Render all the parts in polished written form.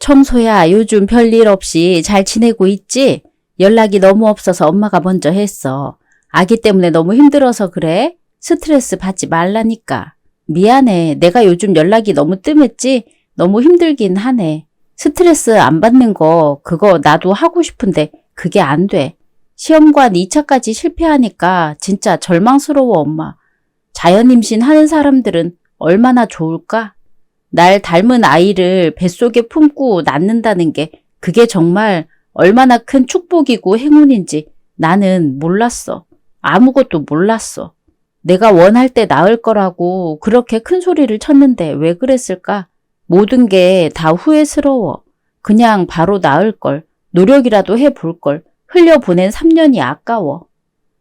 청소야, 요즘 별일 없이 잘 지내고 있지? 연락이 너무 없어서 엄마가 먼저 했어. 아기 때문에 너무 힘들어서 그래? 스트레스 받지 말라니까. 미안해. 내가 요즘 연락이 너무 뜸했지? 너무 힘들긴 하네. 스트레스 안 받는 거 그거 나도 하고 싶은데 그게 안 돼. 시험관 2차까지 실패하니까 진짜 절망스러워, 엄마. 자연 임신하는 사람들은 얼마나 좋을까? 날 닮은 아이를 뱃속에 품고 낳는다는 게 그게 정말 얼마나 큰 축복이고 행운인지 나는 몰랐어. 아무것도 몰랐어. 내가 원할 때 낳을 거라고 그렇게 큰 소리를 쳤는데 왜 그랬을까? 모든 게 다 후회스러워. 그냥 바로 낳을 걸. 노력이라도 해볼 걸. 흘려보낸 3년이 아까워.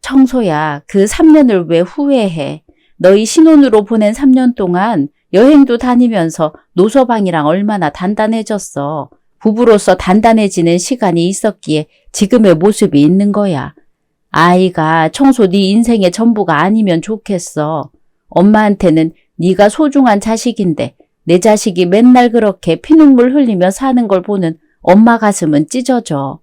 청소야, 그 3년을 왜 후회해? 너희 신혼으로 보낸 3년 동안 여행도 다니면서 노서방이랑 얼마나 단단해졌어. 부부로서 단단해지는 시간이 있었기에 지금의 모습이 있는 거야. 아이가 청소 네 인생의 전부가 아니면 좋겠어. 엄마한테는 네가 소중한 자식인데 내 자식이 맨날 그렇게 피눈물 흘리며 사는 걸 보는 엄마 가슴은 찢어져.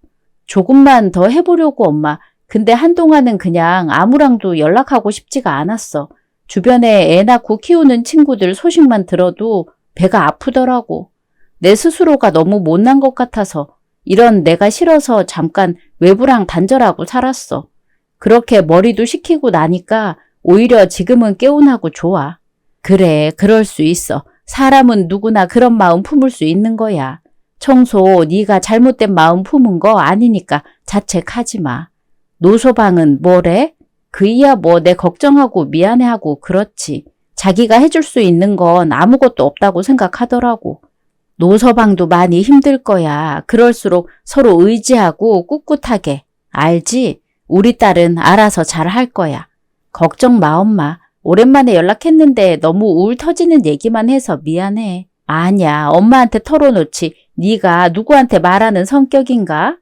조금만 더 해보려고 엄마. 근데 한동안은 그냥 아무랑도 연락하고 싶지가 않았어. 주변에 애 낳고 키우는 친구들 소식만 들어도 배가 아프더라고. 내 스스로가 너무 못난 것 같아서 이런 내가 싫어서 잠깐 외부랑 단절하고 살았어. 그렇게 머리도 식히고 나니까 오히려 지금은 개운하고 좋아. 그래, 그럴 수 있어. 사람은 누구나 그런 마음 품을 수 있는 거야. 청소 네가 잘못된 마음 품은 거 아니니까 자책하지 마. 노소방은 뭐래? 그이야 뭐 내 걱정하고 미안해하고 그렇지. 자기가 해줄 수 있는 건 아무것도 없다고 생각하더라고. 노서방도 많이 힘들 거야. 그럴수록 서로 의지하고 꿋꿋하게. 알지? 우리 딸은 알아서 잘 할 거야. 걱정 마, 엄마. 오랜만에 연락했는데 너무 우울 터지는 얘기만 해서 미안해. 아니야, 엄마한테 털어놓지. 네가 누구한테 말하는 성격인가?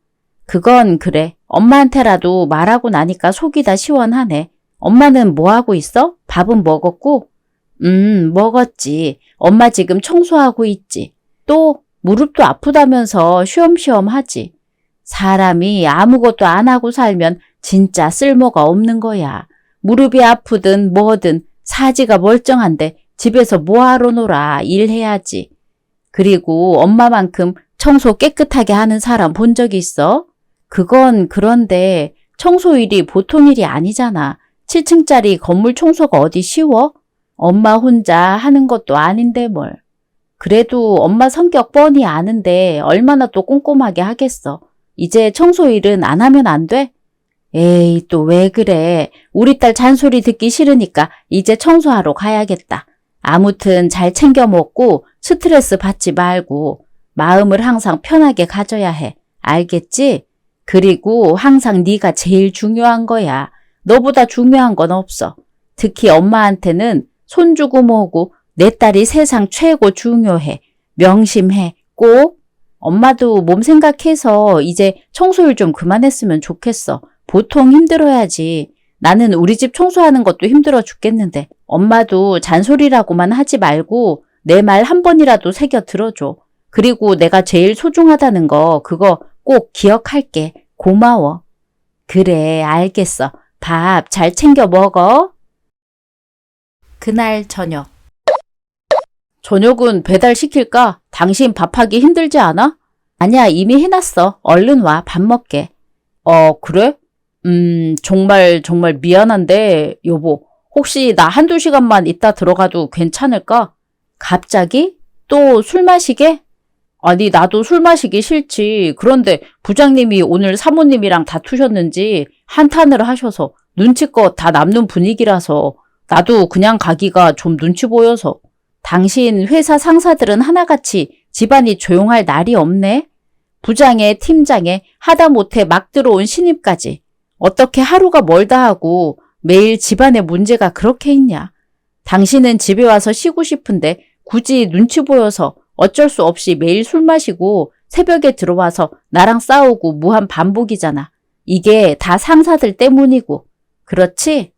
그건 그래. 엄마한테라도 말하고 나니까 속이 다 시원하네. 엄마는 뭐 하고 있어? 밥은 먹었고? 먹었지. 엄마 지금 청소하고 있지. 또 무릎도 아프다면서 쉬엄쉬엄 하지. 사람이 아무것도 안 하고 살면 진짜 쓸모가 없는 거야. 무릎이 아프든 뭐든 사지가 멀쩡한데 집에서 뭐하러 놀아. 일해야지. 그리고 엄마만큼 청소 깨끗하게 하는 사람 본 적 있어? 그건 그런데 청소 일이 보통 일이 아니잖아. 7층짜리 건물 청소가 어디 쉬워? 엄마 혼자 하는 것도 아닌데 뭘. 그래도 엄마 성격 뻔히 아는데 얼마나 또 꼼꼼하게 하겠어. 이제 청소 일은 안 하면 안 돼? 에이, 또 왜 그래. 우리 딸 잔소리 듣기 싫으니까 이제 청소하러 가야겠다. 아무튼 잘 챙겨 먹고 스트레스 받지 말고 마음을 항상 편하게 가져야 해. 알겠지? 그리고 항상 네가 제일 중요한 거야. 너보다 중요한 건 없어. 특히 엄마한테는 손주고 뭐고 내 딸이 세상 최고 중요해. 명심해. 꼭. 엄마도 몸 생각해서 이제 청소일 좀 그만했으면 좋겠어. 보통 힘들어야지. 나는 우리 집 청소하는 것도 힘들어 죽겠는데 엄마도 잔소리라고만 하지 말고 내 말 한 번이라도 새겨 들어줘. 그리고 내가 제일 소중하다는 거 그거 꼭 기억할게. 고마워. 그래, 알겠어. 밥 잘 챙겨 먹어. 그날 저녁. 저녁은 배달시킬까? 당신 밥하기 힘들지 않아? 아니야, 이미 해놨어. 얼른 와, 밥 먹게. 그래? 정말 미안한데, 여보. 혹시 나 한두 시간만 있다 들어가도 괜찮을까? 갑자기? 또 술 마시게? 아니, 나도 술 마시기 싫지. 그런데 부장님이 오늘 사모님이랑 다투셨는지 한탄을 하셔서 눈치껏 다 남는 분위기라서 나도 그냥 가기가 좀 눈치 보여서. 당신 회사 상사들은 하나같이 집안이 조용할 날이 없네. 부장에 팀장에 하다못해 막 들어온 신입까지. 어떻게 하루가 멀다 하고 매일 집안에 문제가 그렇게 있냐. 당신은 집에 와서 쉬고 싶은데 굳이 눈치 보여서 어쩔 수 없이 매일 술 마시고 새벽에 들어와서 나랑 싸우고 무한 반복이잖아. 이게 다 상사들 때문이고. 그렇지?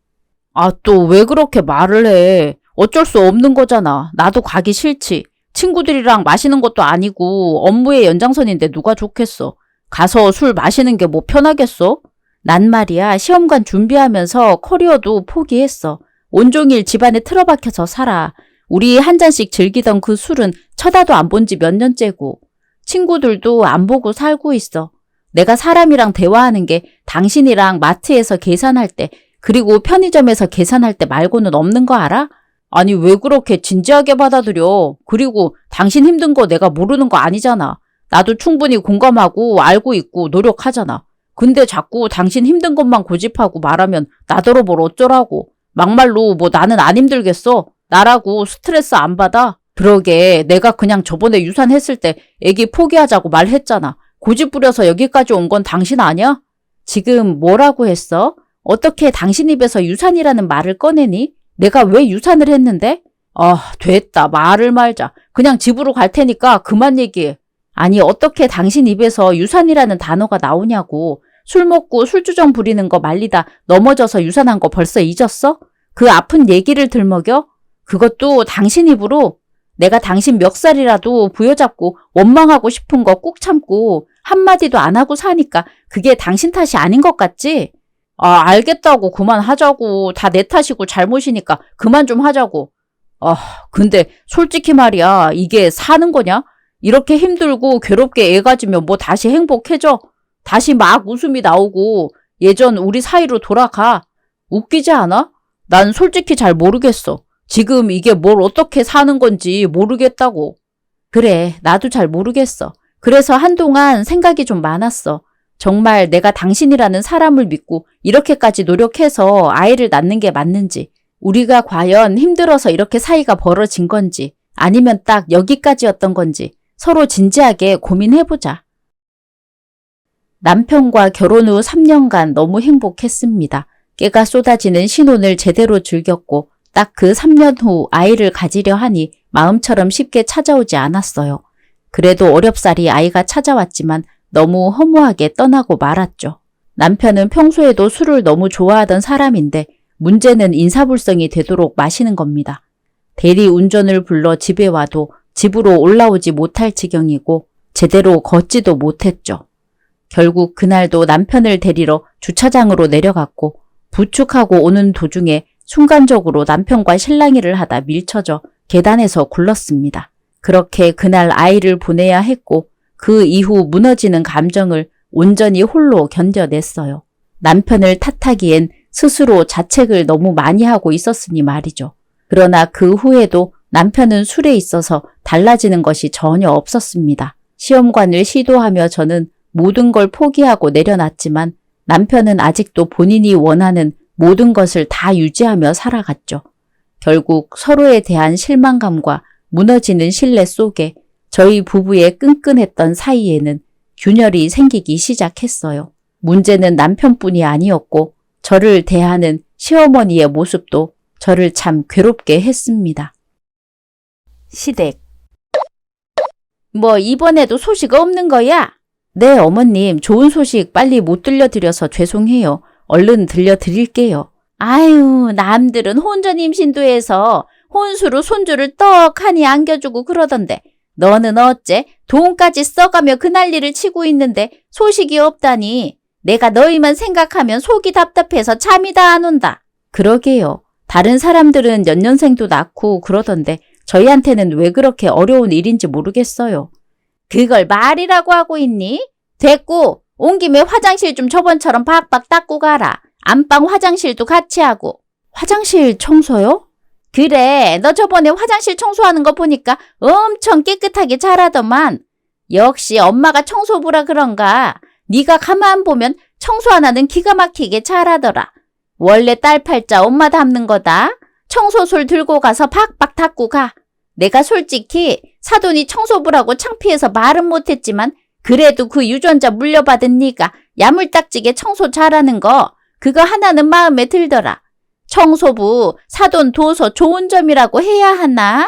아, 또 왜 그렇게 말을 해. 어쩔 수 없는 거잖아. 나도 가기 싫지. 친구들이랑 마시는 것도 아니고 업무의 연장선인데 누가 좋겠어. 가서 술 마시는 게 뭐 편하겠어? 난 말이야 시험관 준비하면서 커리어도 포기했어. 온종일 집안에 틀어박혀서 살아. 우리 한 잔씩 즐기던 그 술은 쳐다도 안 본 지 몇 년째고 친구들도 안 보고 살고 있어. 내가 사람이랑 대화하는 게 당신이랑 마트에서 계산할 때 그리고 편의점에서 계산할 때 말고는 없는 거 알아? 아니 왜 그렇게 진지하게 받아들여? 그리고 당신 힘든 거 내가 모르는 거 아니잖아. 나도 충분히 공감하고 알고 있고 노력하잖아. 근데 자꾸 당신 힘든 것만 고집하고 말하면 나더러 뭘 어쩌라고. 막말로 뭐 나는 안 힘들겠어. 나라고 스트레스 안 받아. 그러게 내가 그냥 저번에 유산했을 때 애기 포기하자고 말했잖아. 고집 부려서 여기까지 온 건 당신 아니야? 지금 뭐라고 했어? 어떻게 당신 입에서 유산이라는 말을 꺼내니? 내가 왜 유산을 했는데? 아, 됐다. 말을 말자. 그냥 집으로 갈 테니까 그만 얘기해. 아니, 어떻게 당신 입에서 유산이라는 단어가 나오냐고. 술 먹고 술주정 부리는 거 말리다 넘어져서 유산한 거 벌써 잊었어? 그 아픈 얘기를 들먹여? 그것도 당신 입으로? 내가 당신 멱살이라도 부여잡고 원망하고 싶은 거 꾹 참고 한마디도 안 하고 사니까 그게 당신 탓이 아닌 것 같지? 아, 알겠다고 그만하자고. 다 내 탓이고 잘못이니까 그만 좀 하자고. 아, 근데 솔직히 말이야. 이게 사는 거냐? 이렇게 힘들고 괴롭게 애 가지면 뭐 다시 행복해져? 다시 막 웃음이 나오고 예전 우리 사이로 돌아가. 웃기지 않아? 난 솔직히 잘 모르겠어. 지금 이게 뭘 어떻게 사는 건지 모르겠다고. 그래, 나도 잘 모르겠어. 그래서 한동안 생각이 좀 많았어. 정말 내가 당신이라는 사람을 믿고 이렇게까지 노력해서 아이를 낳는 게 맞는지, 우리가 과연 힘들어서 이렇게 사이가 벌어진 건지, 아니면 딱 여기까지였던 건지 서로 진지하게 고민해보자. 남편과 결혼 후 3년간 너무 행복했습니다. 깨가 쏟아지는 신혼을 제대로 즐겼고 딱 그 3년 후 아이를 가지려 하니 마음처럼 쉽게 찾아오지 않았어요. 그래도 어렵사리 아이가 찾아왔지만 너무 허무하게 떠나고 말았죠. 남편은 평소에도 술을 너무 좋아하던 사람인데 문제는 인사불성이 되도록 마시는 겁니다. 대리 운전을 불러 집에 와도 집으로 올라오지 못할 지경이고 제대로 걷지도 못했죠. 결국 그날도 남편을 데리러 주차장으로 내려갔고 부축하고 오는 도중에 순간적으로 남편과 실랑이를 하다 밀쳐져 계단에서 굴렀습니다. 그렇게 그날 아이를 보내야 했고 그 이후 무너지는 감정을 온전히 홀로 견뎌냈어요. 남편을 탓하기엔 스스로 자책을 너무 많이 하고 있었으니 말이죠. 그러나 그 후에도 남편은 술에 있어서 달라지는 것이 전혀 없었습니다. 시험관을 시도하며 저는 모든 걸 포기하고 내려놨지만 남편은 아직도 본인이 원하는 모든 것을 다 유지하며 살아갔죠. 결국 서로에 대한 실망감과 무너지는 신뢰 속에 저희 부부의 끈끈했던 사이에는 균열이 생기기 시작했어요. 문제는 남편뿐이 아니었고 저를 대하는 시어머니의 모습도 저를 참 괴롭게 했습니다. 시댁. 뭐 이번에도 소식 없는 거야? 네, 어머님. 좋은 소식 빨리 못 들려드려서 죄송해요. 얼른 들려드릴게요. 아유, 남들은 혼전 임신도 해서 혼수로 손주를 떡하니 안겨주고 그러던데 너는 어째? 돈까지 써가며 그 난리를 치고 있는데 소식이 없다니. 내가 너희만 생각하면 속이 답답해서 잠이 다 안 온다. 그러게요. 다른 사람들은 연년생도 낳고 그러던데 저희한테는 왜 그렇게 어려운 일인지 모르겠어요. 그걸 말이라고 하고 있니? 됐고 온 김에 화장실 좀 저번처럼 박박 닦고 가라. 안방 화장실도 같이 하고. 화장실 청소요? 그래, 너 저번에 화장실 청소하는 거 보니까 엄청 깨끗하게 잘하더만. 역시 엄마가 청소부라 그런가. 네가 가만 보면 청소 하나는 기가 막히게 잘하더라. 원래 딸 팔자 엄마 닮는 거다. 청소술 들고 가서 박박 닦고 가. 내가 솔직히 사돈이 청소부라고 창피해서 말은 못했지만 그래도 그 유전자 물려받은 네가 야물딱지게 청소 잘하는 거 그거 하나는 마음에 들더라. 청소부, 사돈 둬서 좋은 점이라고 해야 하나?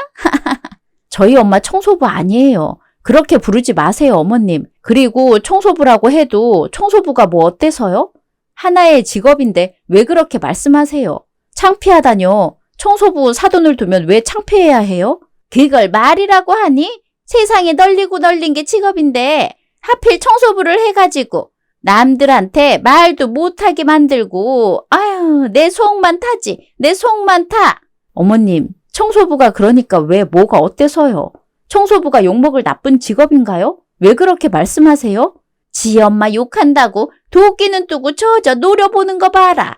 저희 엄마 청소부 아니에요. 그렇게 부르지 마세요, 어머님. 그리고 청소부라고 해도 청소부가 뭐 어때서요? 하나의 직업인데 왜 그렇게 말씀하세요? 창피하다뇨. 청소부 사돈을 두면 왜 창피해야 해요? 그걸 말이라고 하니? 세상에 널리고 널린 게 직업인데 하필 청소부를 해가지고 남들한테 말도 못하게 만들고 아유 내 속만 타지. 내 속만 타. 어머님, 청소부가 그러니까 왜 뭐가 어때서요? 청소부가 욕먹을 나쁜 직업인가요? 왜 그렇게 말씀하세요? 지 엄마 욕한다고 도끼는 뜨고 저저 노려보는 거 봐라.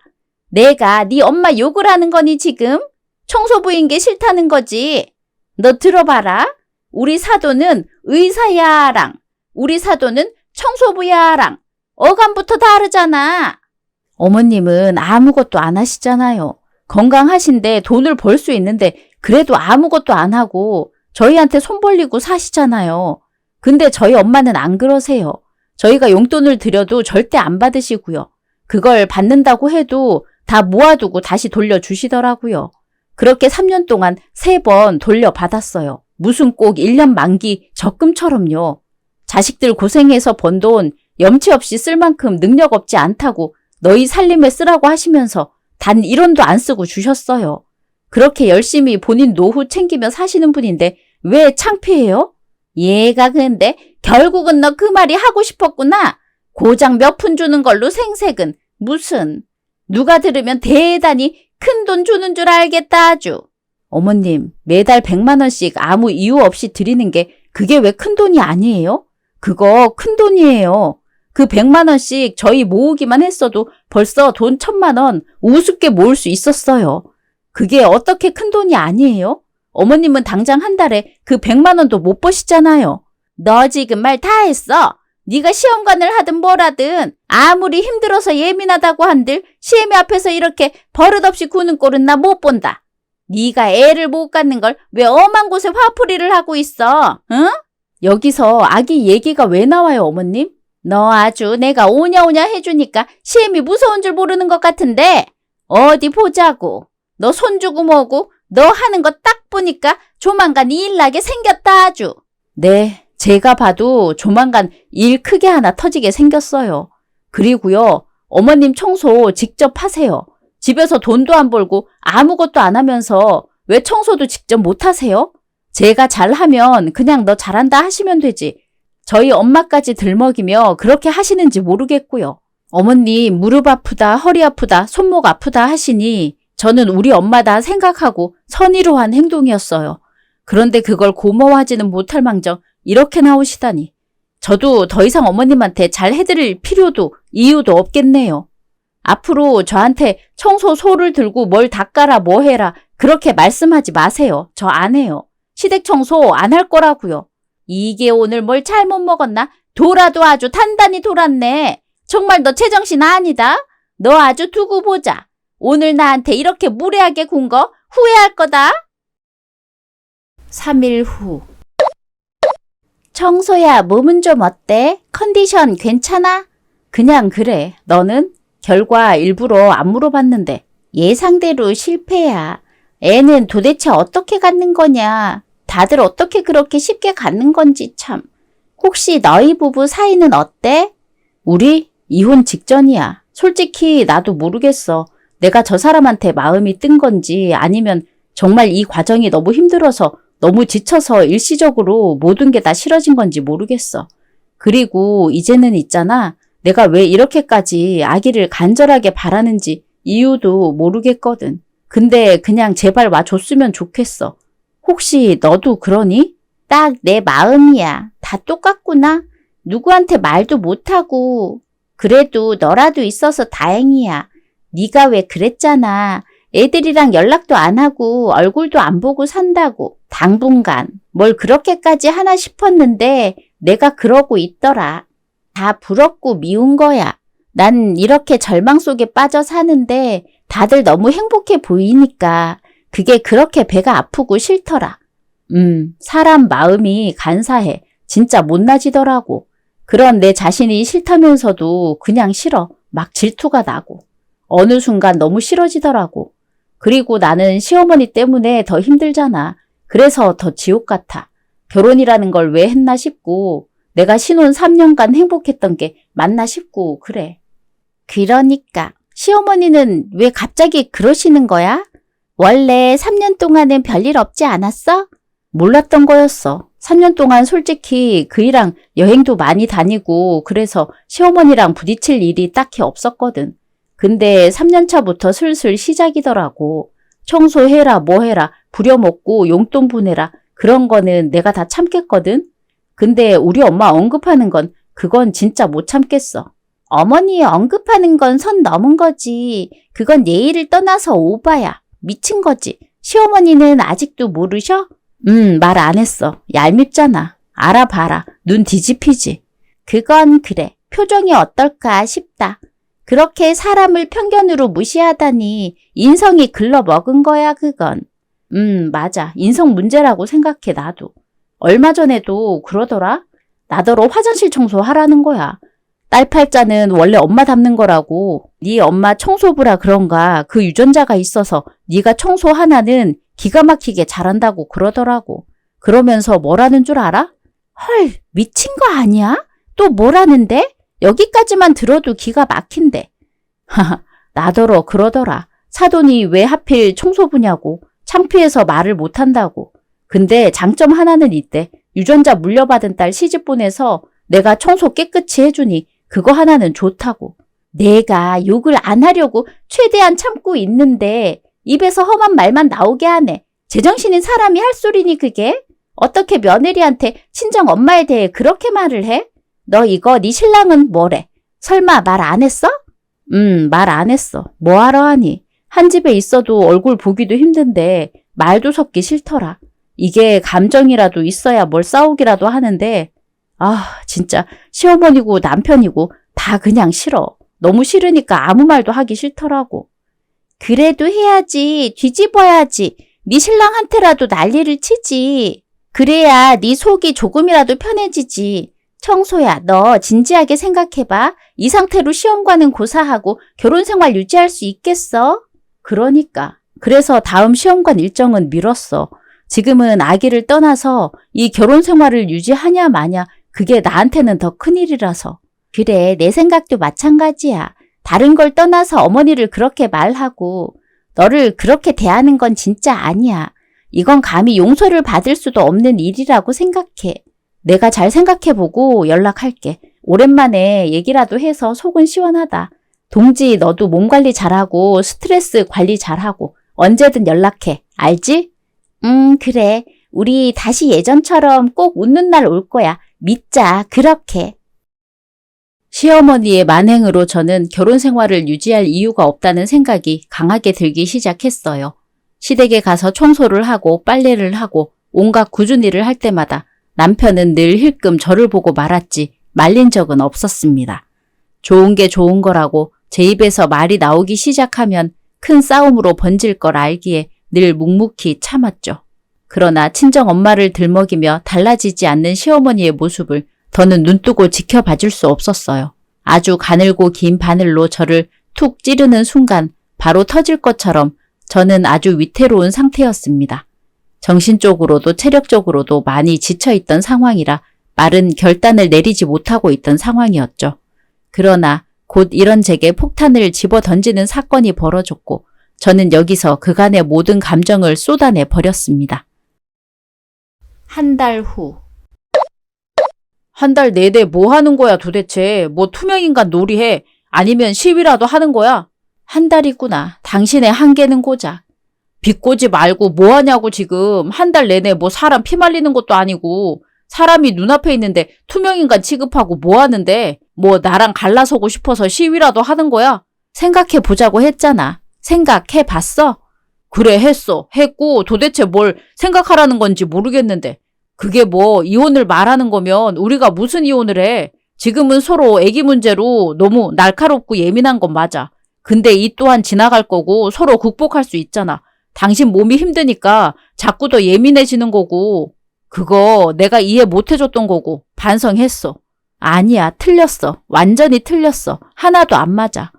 내가 네 엄마 욕을 하는 거니 지금? 청소부인 게 싫다는 거지. 너 들어봐라. 우리 사도는 의사야랑 우리 사도는 청소부야랑 어감부터 다르잖아. 어머님은 아무것도 안 하시잖아요. 건강하신데 돈을 벌 수 있는데 그래도 아무것도 안 하고 저희한테 손 벌리고 사시잖아요. 근데 저희 엄마는 안 그러세요. 저희가 용돈을 드려도 절대 안 받으시고요. 그걸 받는다고 해도 다 모아두고 다시 돌려주시더라고요. 그렇게 3년 동안 3번 돌려받았어요. 무슨 꼭 1년 만기 적금처럼요. 자식들 고생해서 번 돈 염치 없이 쓸 만큼 능력 없지 않다고 너희 살림에 쓰라고 하시면서 단 1원도 안 쓰고 주셨어요. 그렇게 열심히 본인 노후 챙기며 사시는 분인데 왜 창피해요? 얘가 근데 결국은 너 그 말이 하고 싶었구나. 고작 몇 푼 주는 걸로 생색은 무슨. 누가 들으면 대단히 큰 돈 주는 줄 알겠다 아주. 어머님, 매달 100만 원씩 아무 이유 없이 드리는 게 그게 왜 큰 돈이 아니에요? 그거 큰 돈이에요. 그 100만 원씩 저희 모으기만 했어도 벌써 돈 1000만 원 우습게 모을 수 있었어요. 그게 어떻게 큰 돈이 아니에요? 어머님은 당장 한 달에 그 100만 원도 못 버시잖아요. 너 지금 말 다 했어. 네가 시험관을 하든 뭐라든 아무리 힘들어서 예민하다고 한들 시애미 앞에서 이렇게 버릇없이 구는 꼴은 나 못 본다. 네가 애를 못 갖는 걸 왜 엄한 곳에 화풀이를 하고 있어? 응? 여기서 아기 얘기가 왜 나와요, 어머님? 너 아주 내가 오냐오냐 해주니까 시애미 무서운 줄 모르는 것 같은데 어디 보자고. 너 손주고 뭐고 너 하는 거 딱 보니까 조만간 일 나게 생겼다 아주. 네, 제가 봐도 조만간 일 크게 하나 터지게 생겼어요. 그리고요, 어머님 청소 직접 하세요. 집에서 돈도 안 벌고 아무것도 안 하면서 왜 청소도 직접 못 하세요? 제가 잘하면 그냥 너 잘한다 하시면 되지. 저희 엄마까지 들먹이며 그렇게 하시는지 모르겠고요. 어머님 무릎 아프다, 허리 아프다, 손목 아프다 하시니 저는 우리 엄마다 생각하고 선의로 한 행동이었어요. 그런데 그걸 고마워하지는 못할 망정 이렇게 나오시다니. 저도 더 이상 어머님한테 잘 해드릴 필요도 이유도 없겠네요. 앞으로 저한테 청소 소를 들고 뭘 닦아라 뭐 해라 그렇게 말씀하지 마세요. 저 안 해요. 시댁 청소 안 할 거라고요. 이게 오늘 뭘 잘못 먹었나? 돌아도 아주 단단히 돌았네. 정말 너 제정신 아니다. 너 아주 두고 보자. 오늘 나한테 이렇게 무례하게 군 거 후회할 거다. 3일 후. 청소야, 몸은 좀 어때? 컨디션 괜찮아? 그냥 그래. 너는? 결과 일부러 안 물어봤는데 예상대로 실패야. 애는 도대체 어떻게 갖는 거냐? 다들 어떻게 그렇게 쉽게 갖는 건지 참. 혹시 너희 부부 사이는 어때? 우리? 이혼 직전이야. 솔직히 나도 모르겠어. 내가 저 사람한테 마음이 뜬 건지 아니면 정말 이 과정이 너무 힘들어서 너무 지쳐서 일시적으로 모든 게 다 싫어진 건지 모르겠어. 그리고 이제는 있잖아. 내가 왜 이렇게까지 아기를 간절하게 바라는지 이유도 모르겠거든. 근데 그냥 제발 와줬으면 좋겠어. 혹시 너도 그러니? 딱 내 마음이야. 다 똑같구나. 누구한테 말도 못하고. 그래도 너라도 있어서 다행이야. 네가 왜 그랬잖아. 애들이랑 연락도 안 하고 얼굴도 안 보고 산다고. 당분간 뭘 그렇게까지 하나 싶었는데 내가 그러고 있더라. 다 부럽고 미운 거야. 난 이렇게 절망 속에 빠져 사는데 다들 너무 행복해 보이니까 그게 그렇게 배가 아프고 싫더라. 사람 마음이 간사해. 진짜 못나지더라고. 그런 내 자신이 싫다면서도 그냥 싫어. 막 질투가 나고. 어느 순간 너무 싫어지더라고. 그리고 나는 시어머니 때문에 더 힘들잖아. 그래서 더 지옥 같아. 결혼이라는 걸 왜 했나 싶고 내가 신혼 3년간 행복했던 게 맞나 싶고 그래. 그러니까 시어머니는 왜 갑자기 그러시는 거야? 원래 3년 동안은 별일 없지 않았어? 몰랐던 거였어. 3년 동안 솔직히 그이랑 여행도 많이 다니고 그래서 시어머니랑 부딪힐 일이 딱히 없었거든. 근데 3년 차부터 슬슬 시작이더라고. 청소해라 뭐 해라 부려먹고 용돈 보내라 그런 거는 내가 다 참겠거든. 근데 우리 엄마 언급하는 건 그건 진짜 못 참겠어. 어머니 언급하는 건 선 넘은 거지. 그건 예의를 떠나서 오바야. 미친 거지. 시어머니는 아직도 모르셔? 말 안 했어. 얄밉잖아. 알아봐라. 눈 뒤집히지. 그건 그래. 표정이 어떨까 싶다. 그렇게 사람을 편견으로 무시하다니 인성이 글러먹은 거야 그건. 맞아. 인성 문제라고 생각해 나도. 얼마 전에도 그러더라. 나더러 화장실 청소하라는 거야. 딸 팔자는 원래 엄마 닮는 거라고. 네 엄마 청소부라 그런가 그 유전자가 있어서 네가 청소 하나는 기가 막히게 잘한다고 그러더라고. 그러면서 뭐라는 줄 알아? 헐, 미친 거 아니야? 또 뭐라는데? 여기까지만 들어도 기가 막힌대. 하하, 나더러 그러더라. 사돈이 왜 하필 청소부냐고. 창피해서 말을 못한다고. 근데 장점 하나는 있대. 유전자 물려받은 딸 시집 보내서 내가 청소 깨끗이 해주니 그거 하나는 좋다고. 내가 욕을 안 하려고 최대한 참고 있는데 입에서 험한 말만 나오게 하네. 제정신인 사람이 할 소리니 그게? 어떻게 며느리한테 친정 엄마에 대해 그렇게 말을 해? 너 이거 네 신랑은 뭐래? 설마 말 안 했어? 말 안 했어. 뭐하러 하니? 한 집에 있어도 얼굴 보기도 힘든데 말도 섞기 싫더라. 이게 감정이라도 있어야 뭘 싸우기라도 하는데 진짜 시어머니고 남편이고 다 그냥 싫어. 너무 싫으니까 아무 말도 하기 싫더라고. 그래도 해야지. 뒤집어야지. 네 신랑한테라도 난리를 치지. 그래야 네 속이 조금이라도 편해지지. 청소야, 너 진지하게 생각해봐. 이 상태로 시험관은 고사하고 결혼생활 유지할 수 있겠어? 그러니까. 그래서 다음 시험관 일정은 미뤘어. 지금은 아기를 떠나서 이 결혼생활을 유지하냐 마냐 그게 나한테는 더 큰일이라서. 그래, 내 생각도 마찬가지야. 다른 걸 떠나서 어머니를 그렇게 말하고 너를 그렇게 대하는 건 진짜 아니야. 이건 감히 용서를 받을 수도 없는 일이라고 생각해. 내가 잘 생각해보고 연락할게. 오랜만에 얘기라도 해서 속은 시원하다. 동지, 너도 몸 관리 잘하고 스트레스 관리 잘하고 언제든 연락해. 알지? 그래. 우리 다시 예전처럼 꼭 웃는 날 올 거야. 믿자. 그렇게. 시어머니의 만행으로 저는 결혼 생활을 유지할 이유가 없다는 생각이 강하게 들기 시작했어요. 시댁에 가서 청소를 하고 빨래를 하고 온갖 굳은 일을 할 때마다 남편은 늘 힐끔 저를 보고 말았지 말린 적은 없었습니다. 좋은 게 좋은 거라고 제 입에서 말이 나오기 시작하면 큰 싸움으로 번질 걸 알기에 늘 묵묵히 참았죠. 그러나 친정엄마를 들먹이며 달라지지 않는 시어머니의 모습을 더는 눈뜨고 지켜봐줄 수 없었어요. 아주 가늘고 긴 바늘로 저를 툭 찌르는 순간 바로 터질 것처럼 저는 아주 위태로운 상태였습니다. 정신적으로도 체력적으로도 많이 지쳐있던 상황이라 빠른 결단을 내리지 못하고 있던 상황이었죠. 그러나 곧 이런 제게 폭탄을 집어 던지는 사건이 벌어졌고 저는 여기서 그간의 모든 감정을 쏟아내 버렸습니다. 한 달 후. 한 달 내내 뭐 하는 거야 도대체? 뭐 투명인간 놀이해? 아니면 시위라도 하는 거야? 한 달이구나. 당신의 한계는 고작. 비꼬지 말고 뭐 하냐고 지금. 한 달 내내 뭐 사람 피 말리는 것도 아니고 사람이 눈앞에 있는데 투명인간 취급하고 뭐 하는데 뭐 나랑 갈라서고 싶어서 시위라도 하는 거야? 생각해보자고 했잖아. 생각해봤어? 그래 했어. 했고 도대체 뭘 생각하라는 건지 모르겠는데 그게 뭐 이혼을 말하는 거면 우리가 무슨 이혼을 해. 지금은 서로 애기 문제로 너무 날카롭고 예민한 건 맞아. 근데 이 또한 지나갈 거고 서로 극복할 수 있잖아. 당신 몸이 힘드니까 자꾸 더 예민해지는 거고 그거 내가 이해 못 해줬던 거고 반성했어. 아니야, 틀렸어. 완전히 틀렸어. 하나도 안 맞아.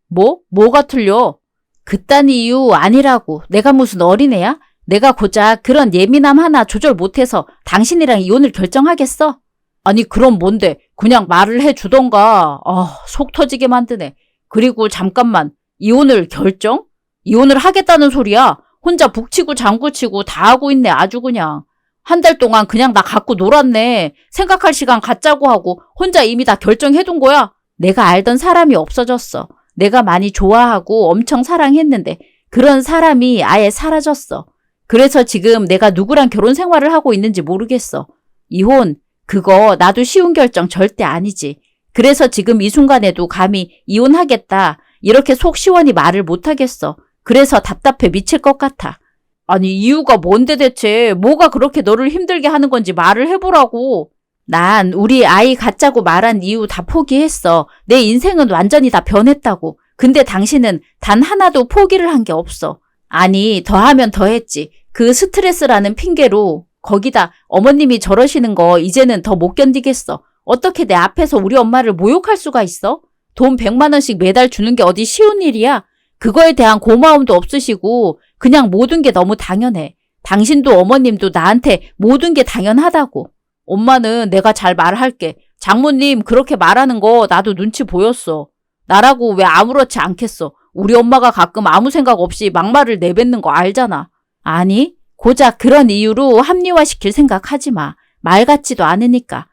뭐? 뭐가 틀려? 그딴 이유 아니라고. 내가 무슨 어린애야? 내가 고작 그런 예민함 하나 조절 못해서 당신이랑 이혼을 결정하겠어? 아니 그럼 뭔데? 그냥 말을 해주던가. 속 터지게 만드네. 그리고 잠깐만. 이혼을 결정? 이혼을 하겠다는 소리야? 혼자 북치고 장구치고 다 하고 있네 아주 그냥. 한 달 동안 그냥 나 갖고 놀았네. 생각할 시간 갖자고 하고 혼자 이미 다 결정해둔 거야. 내가 알던 사람이 없어졌어. 내가 많이 좋아하고 엄청 사랑했는데 그런 사람이 아예 사라졌어. 그래서 지금 내가 누구랑 결혼 생활을 하고 있는지 모르겠어. 이혼, 그거 나도 쉬운 결정 절대 아니지. 그래서 지금 이 순간에도 감히 이혼하겠다. 이렇게 속 시원히 말을 못하겠어. 그래서 답답해 미칠 것 같아. 아니, 이유가 뭔데 대체? 뭐가 그렇게 너를 힘들게 하는 건지 말을 해보라고. 난 우리 아이 갖자고 말한 이유 다 포기했어. 내 인생은 완전히 다 변했다고. 근데 당신은 단 하나도 포기를 한 게 없어. 아니, 더하면 더했지. 그 스트레스라는 핑계로 거기다 어머님이 저러시는 거 이제는 더 못 견디겠어. 어떻게 내 앞에서 우리 엄마를 모욕할 수가 있어? 돈 100만 원씩 매달 주는 게 어디 쉬운 일이야? 그거에 대한 고마움도 없으시고 그냥 모든 게 너무 당연해. 당신도 어머님도 나한테 모든 게 당연하다고. 엄마는 내가 잘 말할게. 장모님 그렇게 말하는 거 나도 눈치 보였어. 나라고 왜 아무렇지 않겠어. 우리 엄마가 가끔 아무 생각 없이 막말을 내뱉는 거 알잖아. 아니, 고작 그런 이유로 합리화시킬 생각하지 마. 말 같지도 않으니까.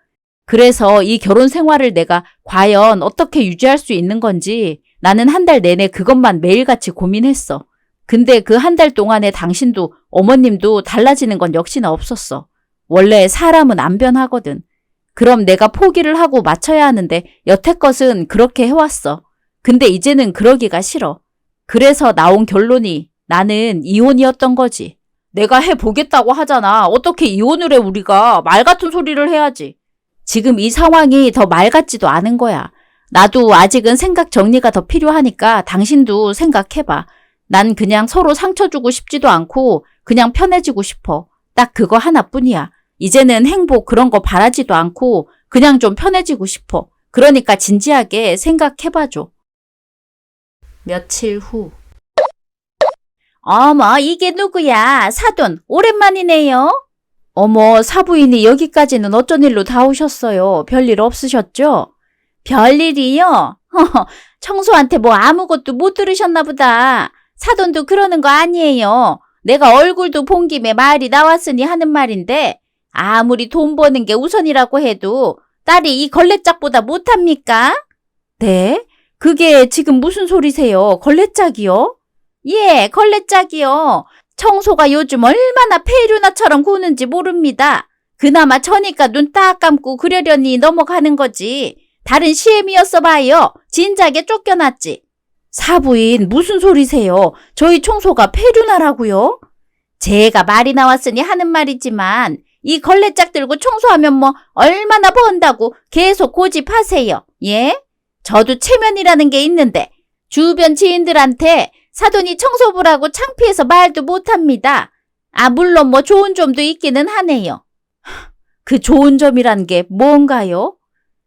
그래서 이 결혼 생활을 내가 과연 어떻게 유지할 수 있는 건지 나는 한 달 내내 그것만 매일같이 고민했어. 근데 그 한 달 동안에 당신도 어머님도 달라지는 건 역시나 없었어. 원래 사람은 안 변하거든. 그럼 내가 포기를 하고 맞춰야 하는데 여태껏은 그렇게 해왔어. 근데 이제는 그러기가 싫어. 그래서 나온 결론이 나는 이혼이었던 거지. 내가 해보겠다고 하잖아. 어떻게 이혼을 해 우리가. 말 같은 소리를 해야지. 지금 이 상황이 더 말 같지도 않은 거야. 나도 아직은 생각 정리가 더 필요하니까 당신도 생각해봐. 난 그냥 서로 상처 주고 싶지도 않고 그냥 편해지고 싶어. 딱 그거 하나뿐이야. 이제는 행복 그런 거 바라지도 않고 그냥 좀 편해지고 싶어. 그러니까 진지하게 생각해봐줘. 며칠 후. 어머, 이게 누구야? 사돈, 오랜만이네요. 어머, 사부인이 여기까지는 어쩐 일로 다 오셨어요? 별일 없으셨죠? 별일이요? 청소한테 뭐 아무것도 못 들으셨나 보다. 사돈도 그러는 거 아니에요. 내가 얼굴도 본 김에 말이 나왔으니 하는 말인데 아무리 돈 버는 게 우선이라고 해도 딸이 이 걸레짝보다 못합니까? 네? 그게 지금 무슨 소리세요? 걸레짝이요? 예, 걸레짝이요. 청소가 요즘 얼마나 페루나처럼 구는지 모릅니다. 그나마 저니까 눈 딱 감고 그러려니 넘어가는 거지. 다른 시엠이었어 봐요. 진작에 쫓겨났지. 사부인 무슨 소리세요? 저희 청소가 페루나라고요? 제가 말이 나왔으니 하는 말이지만 이 걸레짝 들고 청소하면 뭐 얼마나 번다고 계속 고집하세요. 예? 저도 체면이라는 게 있는데 주변 지인들한테 사돈이 청소부라고 창피해서 말도 못합니다. 아, 물론 뭐 좋은 점도 있기는 하네요. 그 좋은 점이란 게 뭔가요?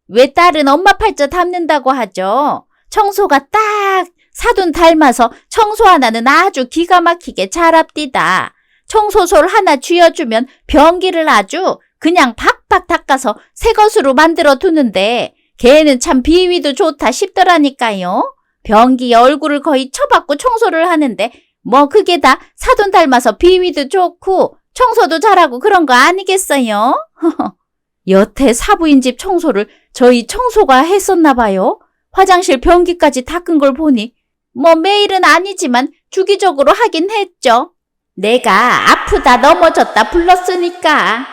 왜 딸은 엄마 팔자 닮는다고 하죠? 청소가 딱 사돈 닮아서 청소 하나는 아주 기가 막히게 잘합디다. 청소솔 하나 쥐어주면 변기를 아주 그냥 박박 닦아서 새 것으로 만들어 두는데 걔는 참 비위도 좋다 싶더라니까요. 변기에 얼굴을 거의 쳐박고 청소를 하는데 뭐 그게 다 사돈 닮아서 비위도 좋고 청소도 잘하고 그런 거 아니겠어요? 여태 사부인 집 청소를 저희 청소가 했었나 봐요. 화장실 변기까지 닦은 걸 보니 뭐 매일은 아니지만 주기적으로 하긴 했죠. 내가 아프다 넘어졌다 불렀으니까.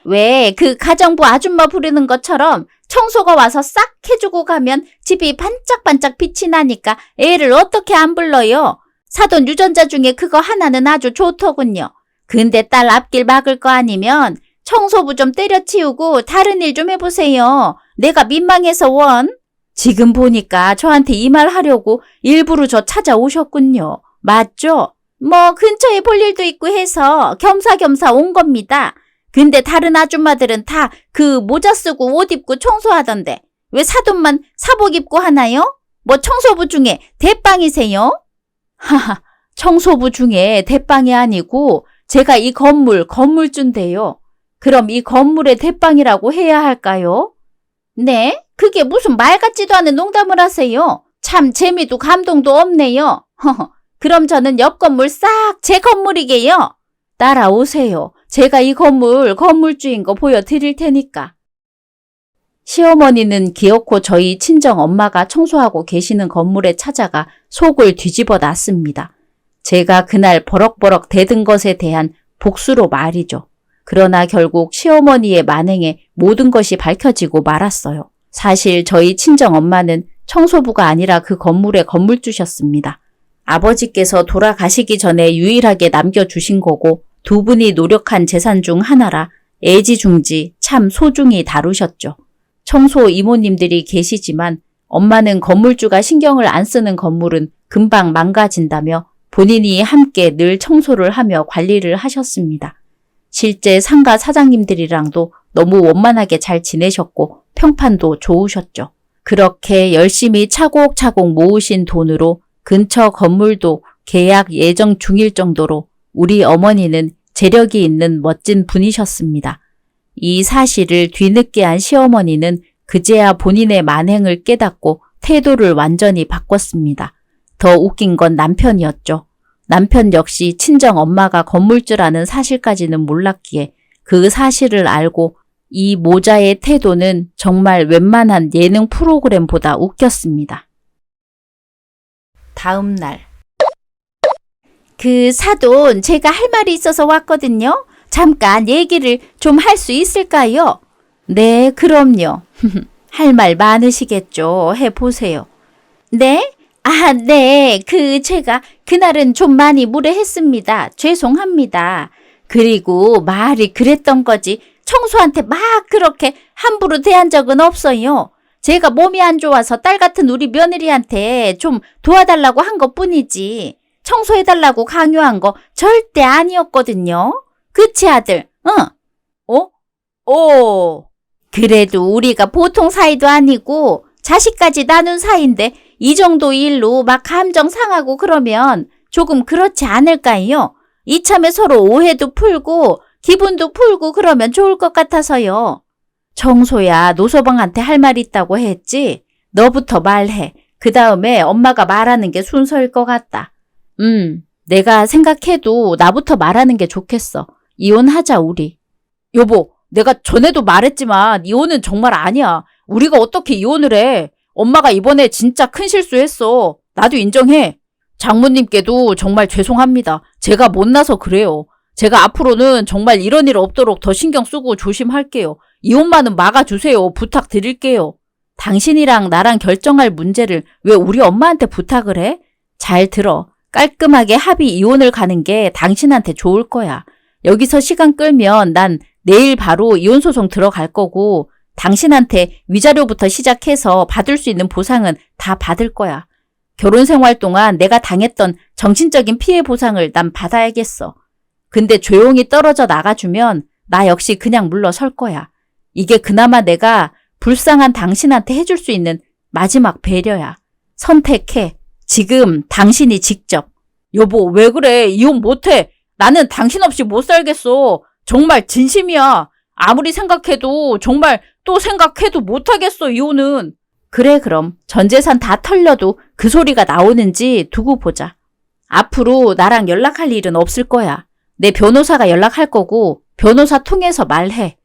왜 그 가정부 아줌마 부르는 것처럼 청소가 와서 싹 해주고 가면 집이 반짝반짝 빛이 나니까 애를 어떻게 안 불러요? 사돈 유전자 중에 그거 하나는 아주 좋더군요. 근데 딸 앞길 막을 거 아니면 청소부 좀 때려치우고 다른 일 좀 해보세요. 내가 민망해서 원. 지금 보니까 저한테 이 말 하려고 일부러 저 찾아오셨군요. 맞죠? 뭐 근처에 볼 일도 있고 해서 겸사겸사 온 겁니다. 근데 다른 아줌마들은 다 그 모자 쓰고 옷 입고 청소하던데 왜 사돈만 사복 입고 하나요? 뭐 청소부 중에 대빵이세요? 하하, 청소부 중에 대빵이 아니고 제가 이 건물주인데요. 그럼 이 건물의 대빵이라고 해야 할까요? 네? 그게 무슨 말 같지도 않은 농담을 하세요. 참 재미도 감동도 없네요. 허허, 그럼 저는 옆 건물 싹 제 건물이게요. 따라오세요. 제가 이 건물주인 거 보여드릴 테니까. 시어머니는 기어코 저희 친정 엄마가 청소하고 계시는 건물에 찾아가 속을 뒤집어 놨습니다. 제가 그날 버럭버럭 대든 것에 대한 복수로 말이죠. 그러나 결국 시어머니의 만행에 모든 것이 밝혀지고 말았어요. 사실 저희 친정 엄마는 청소부가 아니라 그 건물의 건물주셨습니다. 아버지께서 돌아가시기 전에 유일하게 남겨주신 거고 두 분이 노력한 재산 중 하나라 애지중지 참 소중히 다루셨죠. 청소 이모님들이 계시지만 엄마는 건물주가 신경을 안 쓰는 건물은 금방 망가진다며 본인이 함께 늘 청소를 하며 관리를 하셨습니다. 실제 상가 사장님들이랑도 너무 원만하게 잘 지내셨고 평판도 좋으셨죠. 그렇게 열심히 차곡차곡 모으신 돈으로 근처 건물도 계약 예정 중일 정도로 우리 어머니는 재력이 있는 멋진 분이셨습니다. 이 사실을 뒤늦게 안 시어머니는 그제야 본인의 만행을 깨닫고 태도를 완전히 바꿨습니다. 더 웃긴 건 남편이었죠. 남편 역시 친정 엄마가 건물주라는 사실까지는 몰랐기에 그 사실을 알고 이 모자의 태도는 정말 웬만한 예능 프로그램보다 웃겼습니다. 다음 날. 그 사돈 제가 할 말이 있어서 왔거든요. 잠깐 얘기를 좀 할 수 있을까요? 네, 그럼요. 할 말 많으시겠죠. 해보세요. 네? 아, 네. 제가 그날은 좀 많이 무례했습니다. 죄송합니다. 그리고 말이 그랬던 거지 청소한테 막 그렇게 함부로 대한 적은 없어요. 제가 몸이 안 좋아서 딸 같은 우리 며느리한테 좀 도와달라고 한 것뿐이지 청소해달라고 강요한 거 절대 아니었거든요. 그치 아들? 응. 그래도 우리가 보통 사이도 아니고 자식까지 나눈 사이인데 이 정도 일로 막 감정 상하고 그러면 조금 그렇지 않을까요? 이참에 서로 오해도 풀고 기분도 풀고 그러면 좋을 것 같아서요. 청소야 노서방한테 할 말 있다고 했지? 너부터 말해. 그 다음에 엄마가 말하는 게 순서일 것 같다. 내가 생각해도 나부터 말하는 게 좋겠어. 이혼하자 우리. 여보, 내가 전에도 말했지만 이혼은 정말 아니야. 우리가 어떻게 이혼을 해. 엄마가 이번에 진짜 큰 실수했어. 나도 인정해. 장모님께도 정말 죄송합니다. 제가 못나서 그래요. 제가 앞으로는 정말 이런 일 없도록 더 신경 쓰고 조심할게요. 이혼만은 막아주세요. 부탁드릴게요. 당신이랑 나랑 결정할 문제를 왜 우리 엄마한테 부탁을 해? 잘 들어. 깔끔하게 합의 이혼을 가는 게 당신한테 좋을 거야. 여기서 시간 끌면 난 내일 바로 이혼소송 들어갈 거고 당신한테 위자료부터 시작해서 받을 수 있는 보상은 다 받을 거야. 결혼 생활 동안 내가 당했던 정신적인 피해 보상을 난 받아야겠어. 근데 조용히 떨어져 나가주면 나 역시 그냥 물러설 거야. 이게 그나마 내가 불쌍한 당신한테 해줄 수 있는 마지막 배려야. 선택해. 지금 당신이 직접. 여보, 왜 그래? 이혼 못해. 나는 당신 없이 못 살겠어. 정말 진심이야. 아무리 생각해도 정말 또 생각해도 못하겠어, 이혼은. 그래, 그럼 전 재산 다 털려도 그 소리가 나오는지 두고 보자. 앞으로 나랑 연락할 일은 없을 거야. 내 변호사가 연락할 거고 변호사 통해서 말해.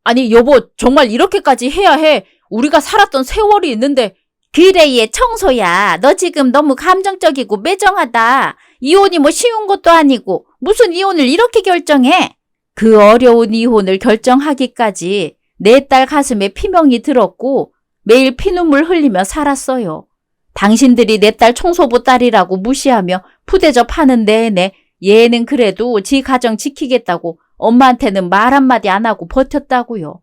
아니 여보, 정말 이렇게까지 해야 해? 우리가 살았던 세월이 있는데. 그래, 얘 청소야. 너 지금 너무 감정적이고 매정하다. 이혼이 뭐 쉬운 것도 아니고 무슨 이혼을 이렇게 결정해? 그 어려운 이혼을 결정하기까지 내 딸 가슴에 피멍이 들었고 매일 피눈물 흘리며 살았어요. 당신들이 내 딸 청소부 딸이라고 무시하며 푸대접 하는 내내 얘는 그래도 지 가정 지키겠다고 엄마한테는 말 한마디 안 하고 버텼다고요.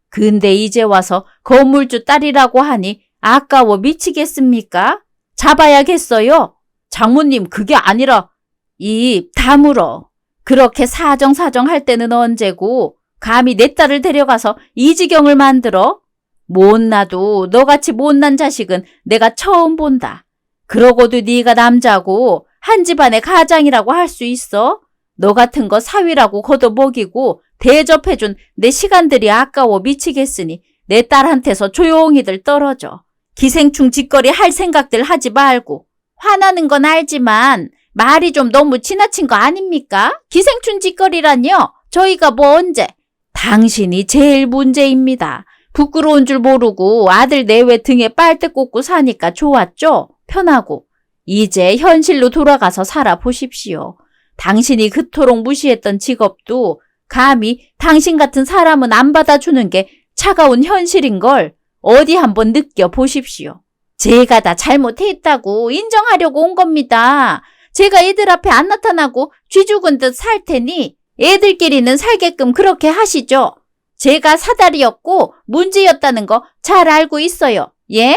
근데 이제 와서 건물주 딸이라고 하니 아까워 미치겠습니까? 잡아야겠어요. 장모님, 그게 아니라. 입 다물어. 그렇게 사정사정 할 때는 언제고 감히 내 딸을 데려가서 이 지경을 만들어? 못나도 너같이 못난 자식은 내가 처음 본다. 그러고도 네가 남자고 한 집안의 가장이라고 할 수 있어? 너 같은 거 사위라고 걷어먹이고 대접해준 내 시간들이 아까워 미치겠으니 내 딸한테서 조용히들 떨어져. 기생충 짓거리 할 생각들 하지 말고. 화나는 건 알지만 말이 좀 너무 지나친 거 아닙니까? 기생충 짓거리란요. 저희가 뭐 언제? 당신이 제일 문제입니다. 부끄러운 줄 모르고 아들 내외 등에 빨대 꽂고 사니까 좋았죠? 편하고. 이제 현실로 돌아가서 살아보십시오. 당신이 그토록 무시했던 직업도 감히 당신 같은 사람은 안 받아주는 게 차가운 현실인걸 어디 한번 느껴보십시오. 제가 다 잘못했다고 인정하려고 온 겁니다. 제가 애들 앞에 안 나타나고 쥐 죽은 듯 살 테니 애들끼리는 살게끔 그렇게 하시죠. 제가 사다리였고 문제였다는 거 잘 알고 있어요. 예?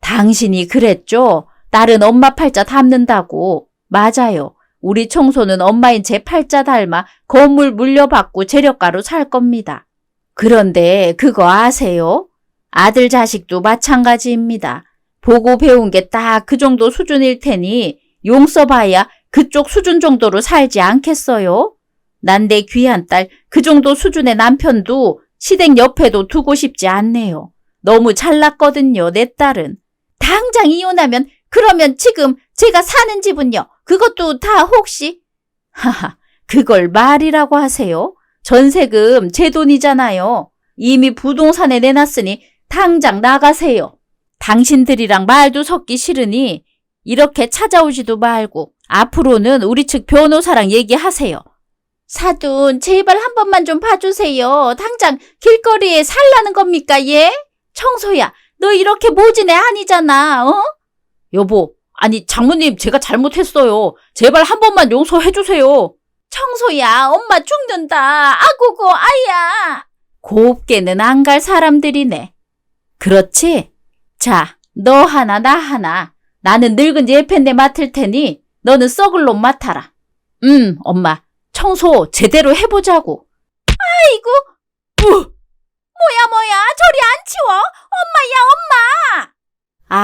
당신이 그랬죠? 딸은 엄마 팔자 닮는다고. 맞아요. 우리 청소는 엄마인 제 팔자 닮아 건물 물려받고 재력가로 살 겁니다. 그런데 그거 아세요? 아들 자식도 마찬가지입니다. 보고 배운 게 딱 그 정도 수준일 테니 용서봐야 그쪽 수준 정도로 살지 않겠어요? 난 내 귀한 딸 그 정도 수준의 남편도 시댁 옆에도 두고 싶지 않네요. 너무 잘났거든요, 내 딸은. 당장 이혼하면 그러면 지금 제가 사는 집은요? 그것도 다 혹시? 하하, 그걸 말이라고 하세요? 전세금 제 돈이잖아요. 이미 부동산에 내놨으니 당장 나가세요. 당신들이랑 말도 섞기 싫으니 이렇게 찾아오지도 말고 앞으로는 우리 측 변호사랑 얘기하세요. 사돈, 제발 한 번만 좀 봐주세요. 당장 길거리에 살라는 겁니까, 예? 청소야, 너 이렇게 모진 애 아니잖아, 어? 여보, 아니 장모님 제가 잘못했어요. 제발 한 번만 용서해주세요. 청소야, 엄마 죽는다. 아고고, 아야. 곱게는 안 갈 사람들이네. 그렇지? 자, 너 하나 나 하나. 나는 늙은 예편내 맡을 테니 너는 썩을 놈 맡아라. 엄마. 청소 제대로 해보자고. 아이고, 뭐야, 저리 안 치워. 엄마야, 엄마.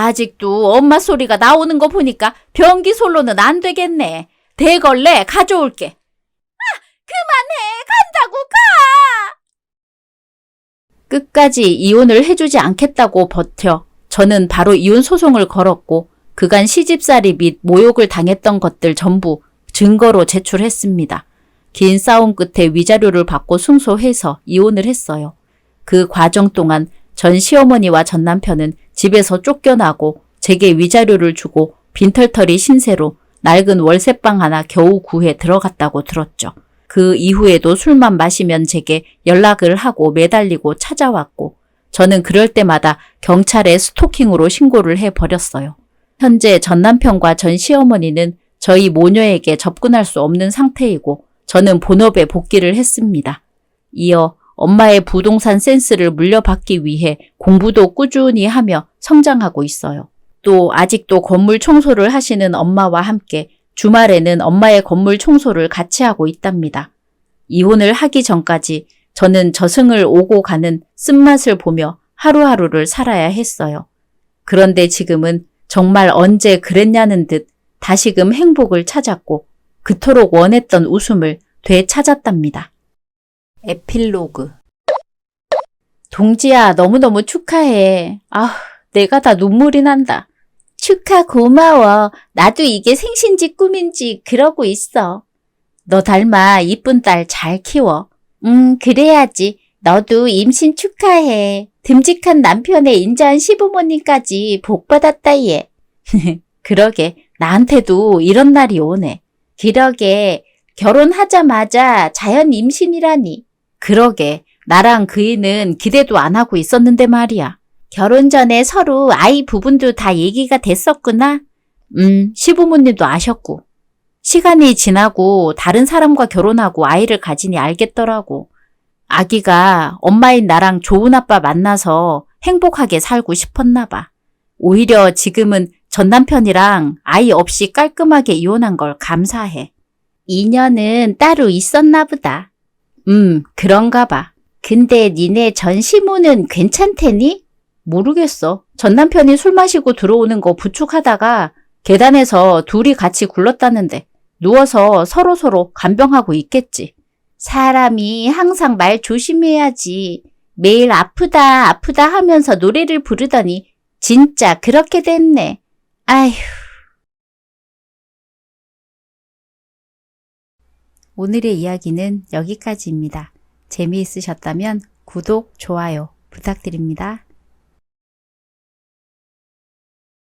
아직도 엄마 소리가 나오는 거 보니까 변기 솔로는 안 되겠네. 대걸레 가져올게. 그만해, 간다고 가. 끝까지 이혼을 해주지 않겠다고 버텨 저는 바로 이혼 소송을 걸었고 그간 시집살이 및 모욕을 당했던 것들 전부 증거로 제출했습니다. 긴 싸움 끝에 위자료를 받고 승소해서 이혼을 했어요. 그 과정 동안 전 시어머니와 전 남편은 집에서 쫓겨나고 제게 위자료를 주고 빈털터리 신세로 낡은 월세방 하나 겨우 구해 들어갔다고 들었죠. 그 이후에도 술만 마시면 제게 연락을 하고 매달리고 찾아왔고 저는 그럴 때마다 경찰에 스토킹으로 신고를 해버렸어요. 현재 전 남편과 전 시어머니는 저희 모녀에게 접근할 수 없는 상태이고 저는 본업에 복귀를 했습니다. 이어 엄마의 부동산 센스를 물려받기 위해 공부도 꾸준히 하며 성장하고 있어요. 또 아직도 건물 청소를 하시는 엄마와 함께 주말에는 엄마의 건물 청소를 같이 하고 있답니다. 이혼을 하기 전까지 저는 저승을 오고 가는 쓴맛을 보며 하루하루를 살아야 했어요. 그런데 지금은 정말 언제 그랬냐는 듯 다시금 행복을 찾았고 그토록 원했던 웃음을 되찾았답니다. 에필로그. 동지야, 너무너무 축하해. 내가 다 눈물이 난다. 축하 고마워. 나도 이게 생신지 꿈인지 그러고 있어. 너 닮아 이쁜 딸 잘 키워. 그래야지. 너도 임신 축하해. 듬직한 남편의 인자한 시부모님까지 복 받았다 얘. 그러게, 나한테도 이런 날이 오네. 그러게, 결혼하자마자 자연 임신이라니. 그러게, 나랑 그이는 기대도 안 하고 있었는데 말이야. 결혼 전에 서로 아이 부분도 다 얘기가 됐었구나. 시부모님도 아셨고. 시간이 지나고 다른 사람과 결혼하고 아이를 가지니 알겠더라고. 아기가 엄마인 나랑 좋은 아빠 만나서 행복하게 살고 싶었나 봐. 오히려 지금은 전 남편이랑 아이 없이 깔끔하게 이혼한 걸 감사해. 인연은 따로 있었나 보다. 그런가 봐. 근데 니네 전 시모는 괜찮대니? 모르겠어. 전 남편이 술 마시고 들어오는 거 부축하다가 계단에서 둘이 같이 굴렀다는데 누워서 서로서로 간병하고 있겠지. 사람이 항상 말 조심해야지. 매일 아프다 아프다 하면서 노래를 부르더니 진짜 그렇게 됐네. 아휴. 오늘의 이야기는 여기까지입니다. 재미있으셨다면 구독, 좋아요 부탁드립니다.